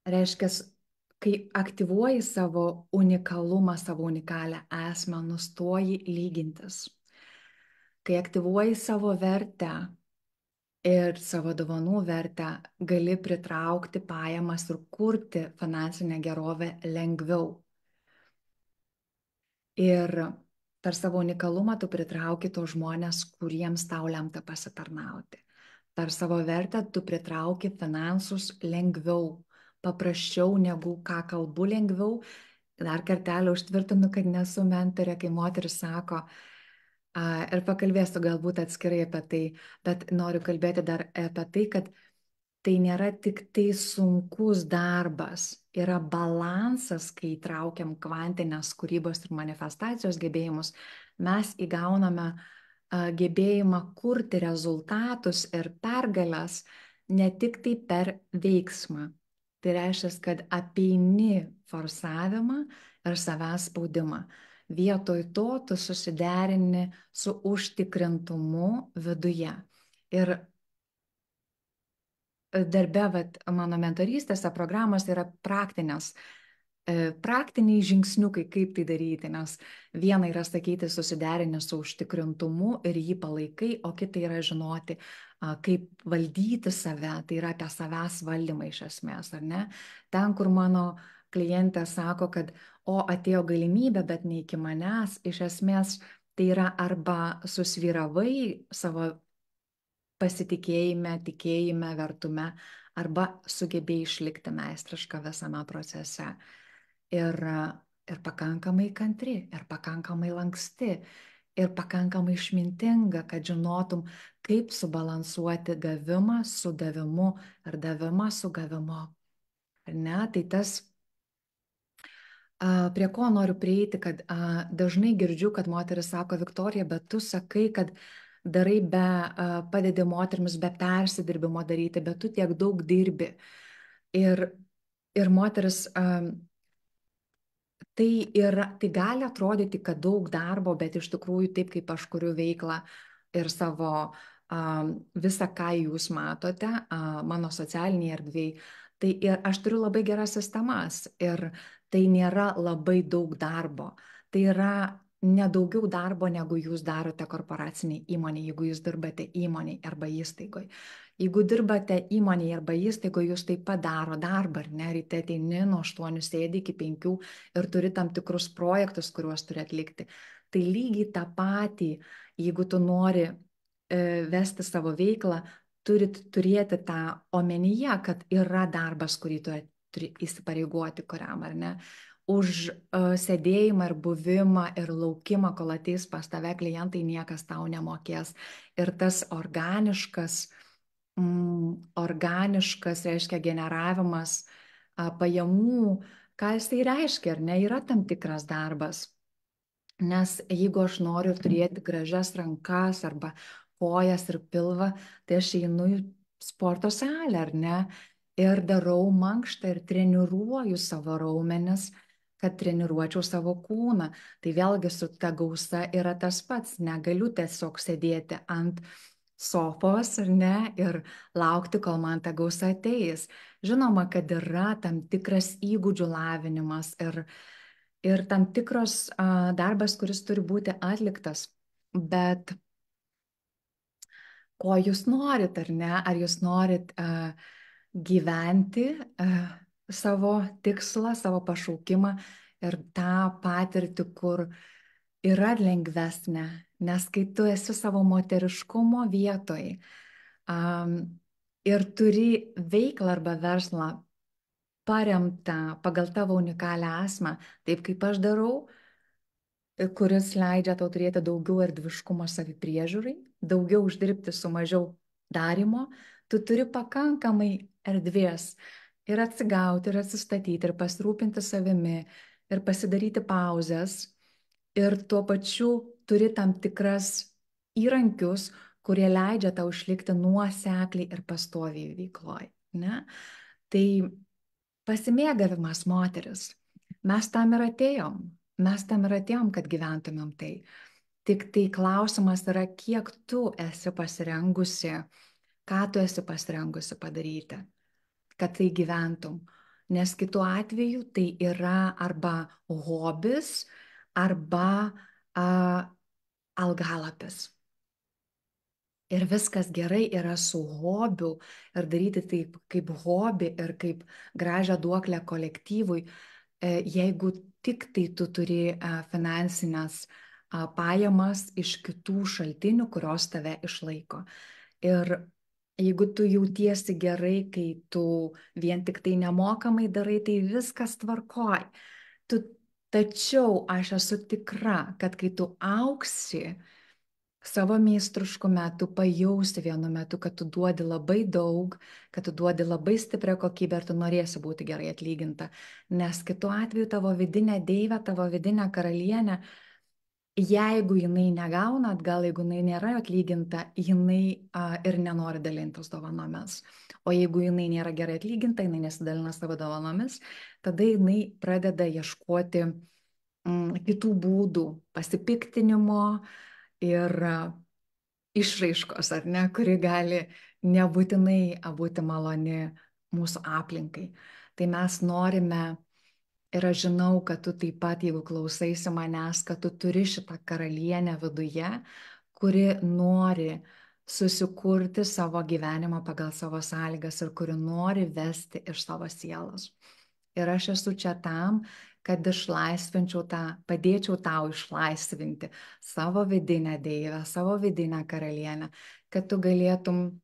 reiškia, kai aktyvuoji savo unikalumą, savo unikalią esmę, nustoji lygintis. Kai aktyvuoji savo vertę ir savo dovanų vertę, gali pritraukti pajamas ir kurti finansinę gerovę lengviau. Ir per savo unikalumą tu pritrauki tos žmonės, kuriems tau lemta pasitarnauti. Per savo vertę tu pritrauki finansus lengviau, paprasčiau negu ką kalbu lengviau. Dar kartelį užtvirtinu, kad nesu mentorė, kai moteris sako, ir pakalbėsiu galbūt atskirai apie tai, bet noriu kalbėti dar apie tai, kad tai nėra tik tai sunkus darbas, yra balansas, kai įtraukiam kvantinės kūrybos ir manifestacijos gebėjimus, mes įgauname gebėjimą kurti rezultatus ir pergalės ne tik tai per veiksmą. Tai reiškia, kad apeini forsavimą ir savęs spaudimą. Vietoj to tu susiderini su užtikrintumu viduje. Ir darbe, vat, mano mentorystėse programos yra praktinės praktiniai žingsniukai, kaip tai daryti, nes viena yra sakyti susiderinti su užtikrintumu ir jį palaikai, o kita yra žinoti, kaip valdyti save, tai yra apie savęs valdymą iš esmės, ar ne? Ten, kur mano klientė sako, kad o atėjo galimybė, bet ne iki manęs, iš esmės tai yra arba susvyravai savo pasitikėjime, tikėjime, vertume, arba sugebėjai išlikti meistrišką visame procese. Ir pakankamai kantri, ir pakankamai lanksti, ir pakankamai išmintinga, kad žinotum, kaip subalansuoti gavimą su davimu ir davimą su gavimu. Ar ne? Tai tas, prie ko noriu prieiti, kad dažnai girdžiu, kad moteris sako, Viktorija, bet tu sakai, kad darai padedi moterims be persidirbimo daryti, bet tu tiek daug dirbi. Ir moteris tai gali atrodyti, kad daug darbo, bet iš tikrųjų taip, kaip aš kuriu veiklą ir savo visą, ką jūs matote, mano socialiniai erdvėjai, tai ir aš turiu labai geras sistemas ir tai nėra labai daug darbo. Tai yra nedaugiau darbo, negu jūs darote korporaciniai įmonė, jeigu jūs dirbate įmonėje arba įstaigoje. Jeigu dirbate įmonėje arba įstaigoje, jūs taip pat daro darbą, ar ne, ryte ateini nuo 8 sėdi iki 5 ir turi tam tikrus projektus, kuriuos turi atlikti. Tai lygiai tą patį, jeigu tu nori vesti savo veiklą, turit turėti tą omenyje, kad yra darbas, kurį tu turi įsipareigoti kuriam, ar ne. Už sėdėjimą ir buvimą ir laukimą, kol ateis pas tave klientai, niekas tau nemokės. Ir tas organiškas, reiškia generavimas pajamų, ką jis tai reiškia, ar ne, yra tam tikras darbas. Nes jeigu aš noriu turėti gražias rankas arba kojas ir pilvą, tai aš einu į sporto salę, ar ne, ir darau mankštą ir treniruoju savo raumenis, kad treniruočiau savo kūną. Tai vėlgi su ta gausa yra tas pats, negaliu tiesiog sėdėti ant sofos, ar ne, ir laukti, kol man ta gausa ateis. Žinoma, kad yra tam tikras įgūdžių lavinimas ir tam tikros darbas, kuris turi būti atliktas. Bet ko jūs norit, ar ne? Ar jūs norit gyventi savo tikslą, savo pašaukimą ir tą patirtį, kur yra lengvesnė, nes kai tu esi savo moteriškumo vietoj ir turi veiklą arba verslą paremtą pagal tavo unikalią esmę, taip kaip aš darau, kuris leidžia tau turėti daugiau erdviškumo savipriežiūrai, daugiau uždirbti su mažiau darimo, tu turi pakankamai erdvės ir atsigauti, ir atsistatyti, ir pasirūpinti savimi, ir pasidaryti pauzes, ir tuo pačiu turi tam tikras įrankius, kurie leidžia tau išlikti nuosekliai ir pastoviai veikloje. Tai pasimėgavimas moteris. Mes tam ir atėjom. Mes tam ir atėjom, kad gyventumėm tai. Tik tai klausimas yra, kiek tu esi pasirengusi, ką tu esi pasirengusi padaryti, kad tai gyventum. Nes kitu atveju tai yra arba hobis, arba algalapis. Ir viskas gerai yra su hobiu ir daryti taip kaip hobį ir kaip gražią duoklę kolektyvui, jeigu tik tai tu turi finansinės pajamas iš kitų šaltinių, kurios tave išlaiko. Ir jeigu tu jautiesi gerai, kai tu vien tik tai nemokamai darai, tai viskas tvarkoj. Tačiau aš esu tikra, kad kai tu augsi savo meistriškume, tu pajausi vienu metu, kad tu duodi labai daug, kad tu duodi labai stiprią kokybę ir tu norėsi būti gerai atlyginta. Nes kitu atveju tavo vidinė deivė, tavo vidinė karalienė Jeigu jinai negauna atgal, jeigu jinai nėra atlyginta, jinai ir nenori dalintis dovanomis. O jeigu jinai nėra gerai atlyginta, jinai nesidalina savo dovanomis, tada jinai pradeda ieškoti kitų būdų pasipiktinimo ir išraiškos, ar ne, kuri gali nebūtinai būti maloni mūsų aplinkai. Tai mes norime. Ir aš žinau, kad tu taip pat, jeigu klausaisi manęs, kad tu turi šitą karalienę viduje, kuri nori susikurti savo gyvenimą pagal savo sąlygas ir kuri nori vesti iš savo sielos. Ir aš esu čia tam, kad išlaisvinčiau tą, padėčiau tau išlaisvinti savo vidinę deivę, savo vidinę karalienę, kad tu galėtum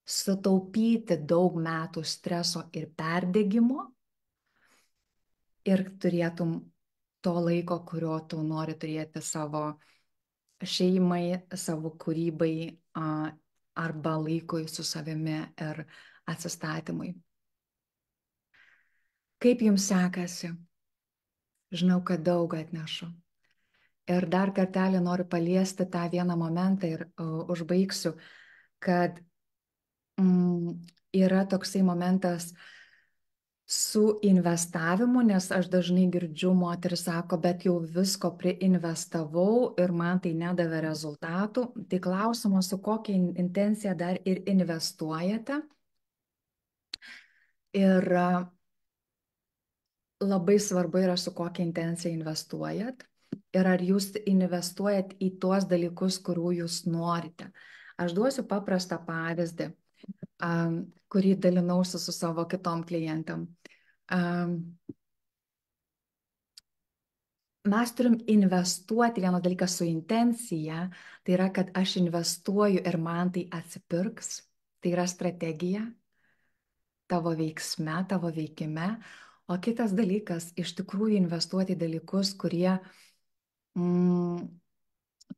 sutaupyti daug metų streso ir perdegimo ir turėtum to laiko, kurio tu nori turėti savo šeimai, savo kūrybai arba laikui su savimi ir atsistatymui. Kaip jums sekasi? Žinau, kad daug atnešu. Ir dar kartelį noriu paliesti tą vieną momentą ir užbaigsiu, kad yra toksai momentas, su investavimu, nes aš dažnai girdžiu, moteris sako, bet jau visko priinvestavau ir man tai nedavė rezultatų. Tai klausimas, su kokia intencija dar ir investuojate. Ir labai svarbu yra, su kokia intencija investuojat. Ir ar jūs investuojat į tuos dalykus, kurių jūs norite. Aš duosiu paprastą pavyzdį, kurį dalinausi su savo kitom klientam. Mes turim investuoti vieną dalyką su intencija, tai yra, kad aš investuoju ir man tai atsipirks, tai yra strategija tavo veiksme, tavo veikime, o kitas dalykas iš tikrųjų investuoti į dalykus,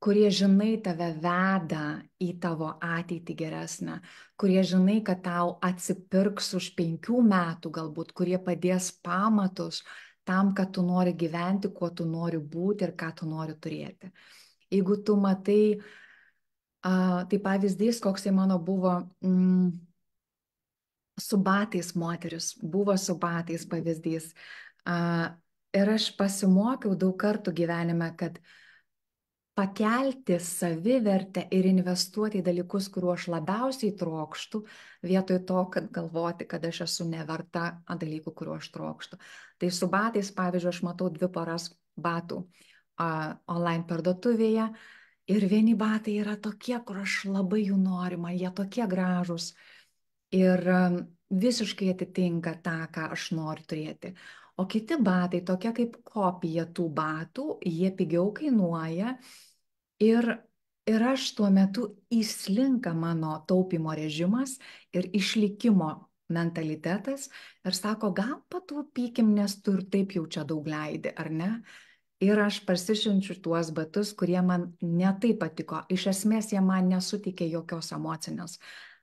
kurie žinai tave veda į tavo ateitį geresnę, kurie žinai, kad tau atsipirks už 5 metų galbūt, kurie padės pamatus tam, kad tu nori gyventi, kuo tu nori būti ir ką tu nori turėti. Jeigu tu matai, tai pavyzdys, koks tai mano buvo su batais moteris, buvo su batais pavyzdys. Ir aš pasimokiau daug kartų gyvenime, kad pakelti savivertę ir investuoti į dalykus, kuriuo aš labiausiai trokštų, vietoj to, kad galvoti, kad aš esu neverta dalykų, kuriuo aš trokštų. Tai su batais, pavyzdžiui, aš matau 2 poras batų online parduotuvėje ir vieni batai yra tokie, kur aš labai jų noriu, man jie tokie gražūs ir visiškai atitinka tą, ką aš noriu turėti. O kiti batai, tokie kaip kopija tų batų, jie pigiau kainuoja ir aš tuo metu įslinka mano taupimo režimas ir išlikimo mentalitetas ir sako, gal pataupykim, nes tu ir taip jau čia daug leidi, ar ne? Ir aš parsišinčiu tuos batus, kurie man netai patiko. Iš esmės jie man nesuteikė jokios emocinės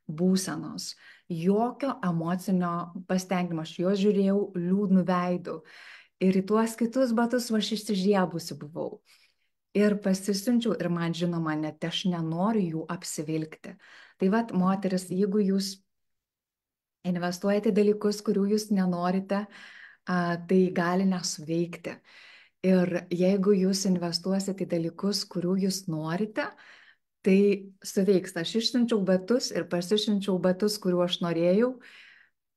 būsenos, jokio emocinio pasitenkinimo. Aš juos žiūrėjau liūdnų veidų. Ir į tuos kitus batus aš išsižiebusi buvau. Ir pasisiunčiau ir man žinoma, net aš nenoriu jų apsivilkti. Tai vat, moteris, jeigu jūs investuojate dalykus, kurių jūs nenorite, tai gali nesuveikti. Ir jeigu jūs investuosite į dalykus, kurių jūs norite, tai suveiks. Aš išsiunčiau batus ir pasišinčiau batus, kuriuo aš norėjau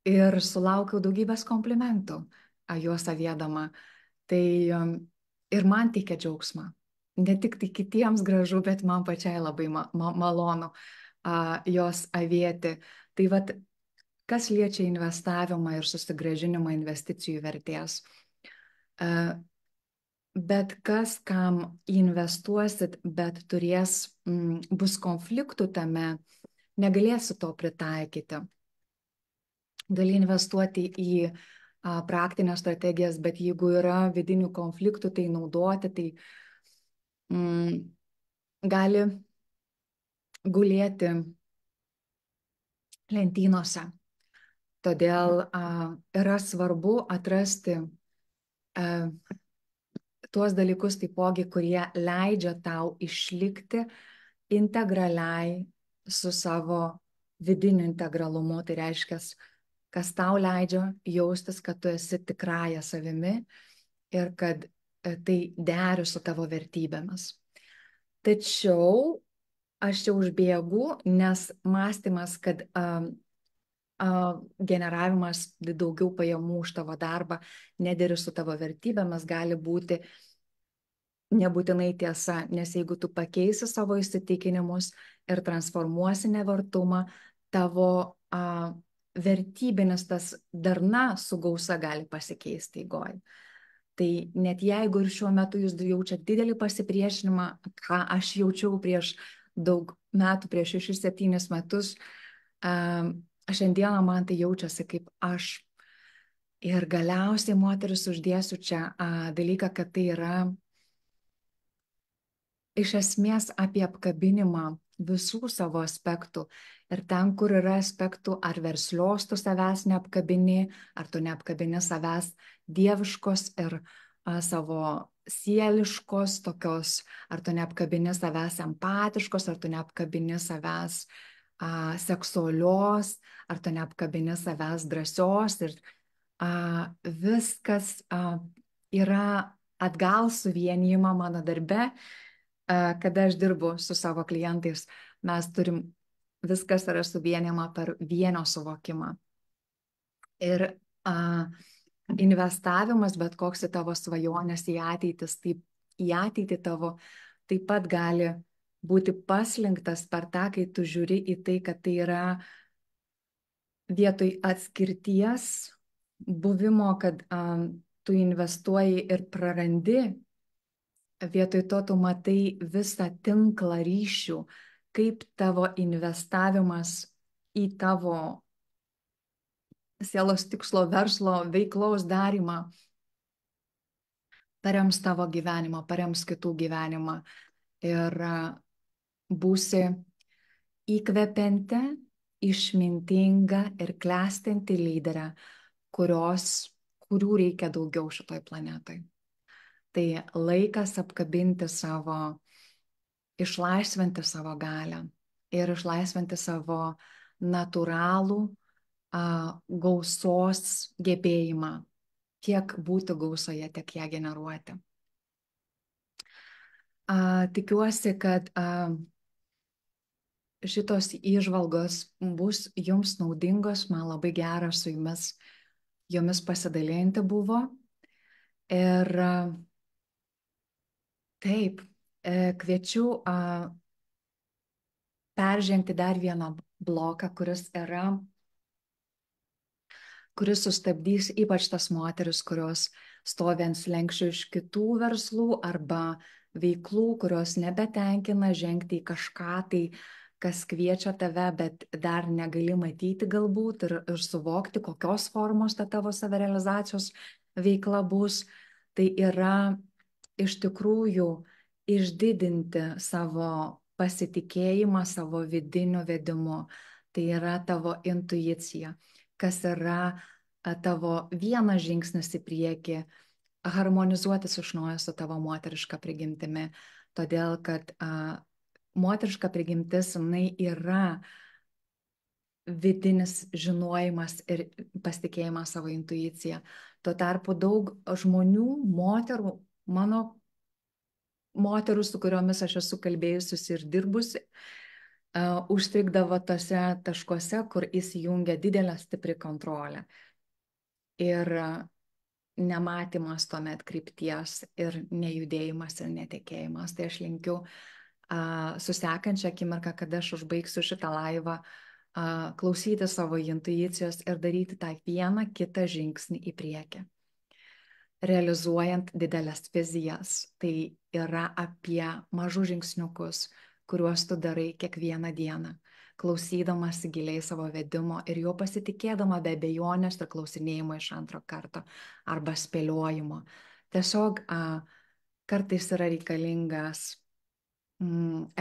ir sulaukiau daugybės komplimentų juos avėdama. Tai ir man teikia džiaugsmą. Ne tik tai kitiems gražu, bet man pačiai labai malonu jos avėti. Tai vat, kas liečia investavimą ir susigrąžinimą investicijų vertės. Bet kas, kam investuosit, bet bus konfliktų tame, negalėsi to pritaikyti. Gali investuoti į praktinės strategijas, bet jeigu yra vidinių konfliktų, tai naudoti, tai gali gulėti lentynose. Todėl yra svarbu atrasti tuos dalykus taipogi, kurie leidžia tau išlikti integraliai su savo vidiniu integralumu. Tai reiškia, kas tau leidžia jaustis, kad tu esi tikrąja savimi ir kad tai deri su tavo vertybėmis. Tačiau aš čia užbėgu, nes mąstymas, kad generavimas daugiau pajamų už tavo darbą nederi su tavo vertybėmis gali būti nebūtinai tiesa, nes jeigu tu pakeisi savo įsitikinimus ir transformuosi nevertumą, tavo vertybinis tas darna su gausa gali pasikeisti eigoj. Tai net jeigu ir šiuo metu jūs jaučiat didelį pasipriešinimą, ką aš jaučiau prieš daug metų, prieš 6-7 metus, šiandieną man tai jaučiasi kaip aš. Ir galiausiai, moteris, uždėsiu čia dalyką, kad tai yra iš esmės apie apkabinimą visų savo aspektų. Ir ten, kur yra aspektų, ar verslios tu savęs neapkabini, ar tu neapkabini savęs dieviškos ir savo sieliškos tokios, ar tu neapkabini savęs empatiškos, ar tu neapkabini savęs seksualios, ar tu neapkabini savęs drąsios. Ir viskas yra atgal suvienijama mano darbe. Kada aš dirbu su savo klientais, mes turim, viskas yra suvienijama per vienio suvokimą. Ir investavimas, bet koks į tavo svajonės į ateitį tavo, taip pat gali būti paslinktas per tą, kai tu žiūri į tai, kad tai yra vietoj atskirties buvimo, kad tu investuoji ir prarandi. Vietoj to tu matai visą tinklą ryšių, kaip tavo investavimas į tavo sielos tikslo verslo veiklos darymą parems tavo gyvenimą, parems kitų gyvenimą ir būsi įkvepianti, išmintinga ir klestinti lyderė, kurių reikia daugiau šitoj planetai. Tai laikas apkabinti išlaisvinti savo galią ir išlaisvinti savo natūralų gausos gebėjimą, tiek būti gausoje, tiek ją generuoti. Tikiuosi, kad šitos įžvalgos bus jums naudingos, man labai gera su jomis pasidalinti buvo. Ir taip, kviečiu peržengti dar vieną bloką, kuris sustabdys ypač tas moteris, kurios stovi ant slenksčio iš kitų verslų arba veiklų, kurios nebetenkina žengti į kažką tai, kas kviečia tave, bet dar negali matyti galbūt ir suvokti, kokios formos ta tavo savirealizacijos veikla bus. Tai yra iš tikrųjų išdidinti savo pasitikėjimą savo vidiniu vedimu. Tai yra tavo intuicija, kas yra tavo vienas žingsnis į priekį, harmonizuotis iš naujo su tavo moteriška prigimtimi. Todėl, kad moteriška prigimtis, jinai yra vidinis žinojimas ir pasitikėjimas savo intuicija. Tuo tarpu daug žmonių, moterų, su kuriomis aš esu kalbėjusi ir dirbusi, užstrigdavo tose taškuose, kur įsijungia didelė stipri kontrolė. Ir nematymas tuomet krypties ir nejudėjimas ir netekėjimas. Tai aš linkiu su sekančia akimirka, kada aš užbaigsiu šitą laivą, klausyti savo intuicijos ir daryti tą vieną kitą žingsnį į priekį. Realizuojant didelės vizijas, tai yra apie mažus žingsniukus, kuriuos tu darai kiekvieną dieną, klausydamas giliai savo vedimo ir juo pasitikėdama be abejonės ir klausinėjimo iš antro karto arba spėliojimo. Tiesiog kartais yra reikalingas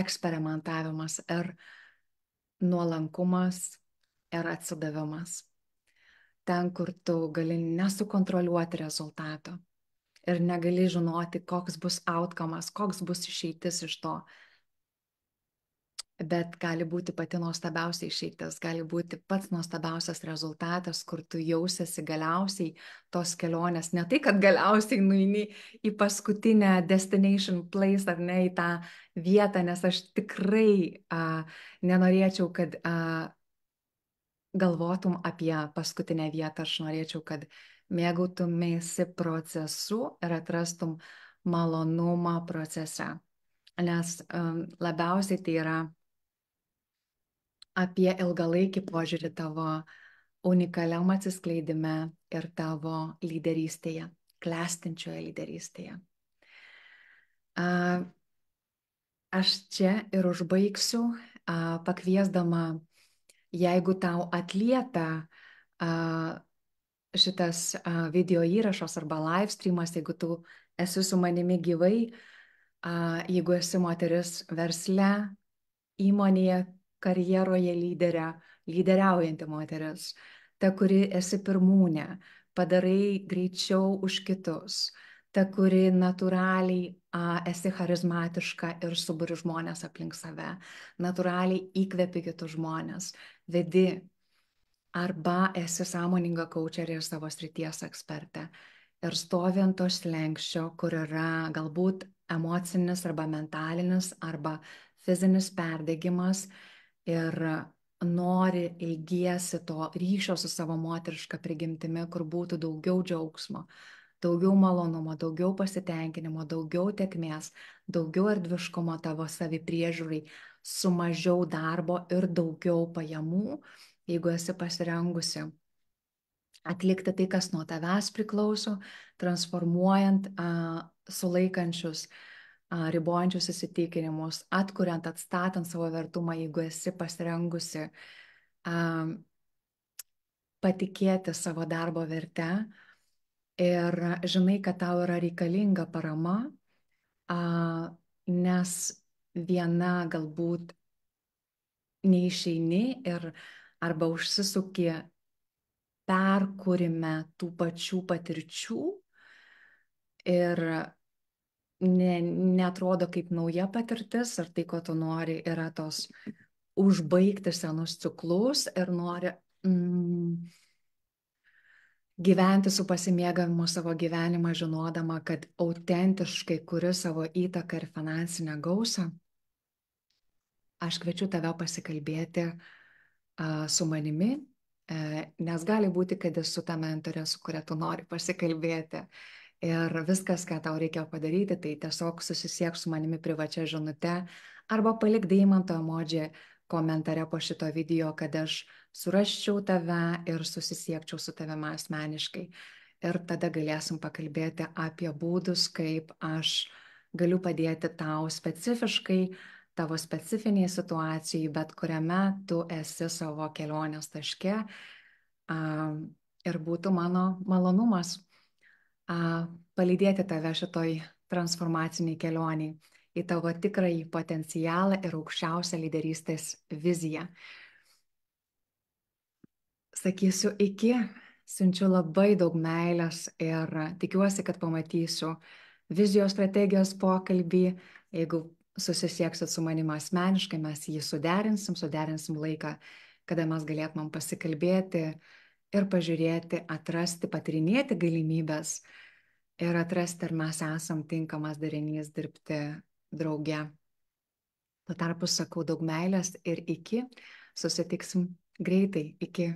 eksperimentavimas ir nuolankumas ir atsidavimas. Ten, kur tu gali nesukontroliuoti rezultato, ir negali žinoti, koks bus outcomas, koks bus išeitis iš to. Bet gali būti pati nuostabiausia išeitis, gali būti pats nuostabiausias rezultatas, kur tu jausiasi galiausiai tos kelionės. Ne tai, kad galiausiai nueini į paskutinę destination place ar ne į tą vietą, nes aš tikrai nenorėčiau, kad galvotum apie paskutinę vietą. Aš norėčiau, kad mėgautumėsi procesu ir atrastum malonumą procese. Nes labiausiai tai yra apie ilgalaikį požiūrį tavo unikaliam atsiskleidime ir tavo lyderystėje, klestinčioje lyderystėje. Aš čia ir užbaigsiu, pakviesdama, jeigu tau atliepia šitas video įrašas arba live streamas, jeigu tu esi su manimi gyvai, jeigu esi moteris versle, įmonėje, karjeroje lyderiaujanti moteris, ta, kuri esi pirmūnė, padarai greičiau už kitus, ta, kuri natūraliai esi charizmatiška ir suburi žmonės aplink save, natūraliai įkvepi kitus žmonės, vedi, arba esi sąmoninga coacherė ir savo srities ekspertė. Ir stovi ant to slenkščio, kur yra galbūt emocinis arba mentalinis arba fizinis perdegimas ir nori, ilgiesi to ryšio su savo moteriška prigimtimi, kur būtų daugiau džiaugsmo, daugiau malonumo, daugiau pasitenkinimo, daugiau tėkmės, daugiau erdviškumo tavo savipriežiūrai, su mažiau darbo ir daugiau pajamų, jeigu esi pasirengusi atlikti tai, kas nuo tavęs priklauso, transformuojant sulaikančius, ribojančius įsitikinimus, atkuriant, atstatant savo vertumą, jeigu esi pasirengusi patikėti savo darbo verte ir žinai, kad tau yra reikalinga parama, nes viena galbūt neišeini ir arba užsisuki perkūrime tų pačių patirčių ir neatrodo kaip nauja patirtis, ar tai, ko tu nori, yra tos užbaigti senus ciklus ir nori gyventi su pasimėgavimu savo gyvenimą, žinodama, kad autentiškai kuri savo įtaką ir finansinę gausą. Aš kviečiu tave pasikalbėti su manimi, nes gali būti, kad esu ta mentorė, su kuria tu nori pasikalbėti. Ir viskas, ką tau reikia padaryti, tai tiesiog susisiek su manimi privačia žinute arba palik deimanto emodžį komentare po šito video, kad aš surasčiau tave ir susisiekčiau su tavimi asmeniškai. Ir tada galėsim pakalbėti apie būdus, kaip aš galiu padėti tau specifiškai, tavo specifiniai situacijai, bet kuriame tu esi savo kelionės taške ir būtų mano malonumas palydėti tave šitoj transformaciniai kelioniai į tavo tikrąjį potencialą ir aukščiausią lyderystės viziją. Sakysiu iki, siunčiu labai daug meilės ir tikiuosi, kad pamatysiu vizijos strategijos pokalbį. Jeigu susisieksit su manimi asmeniškai, mes jį suderinsim laiką, kada mes galėtumėm pasikalbėti ir pažiūrėti, atrasti, patirinėti galimybės ir atrasti, ar mes esam tinkamas darinys dirbti drauge. Tuo tarpu sakau daug meilės ir iki, susitiksim greitai, iki.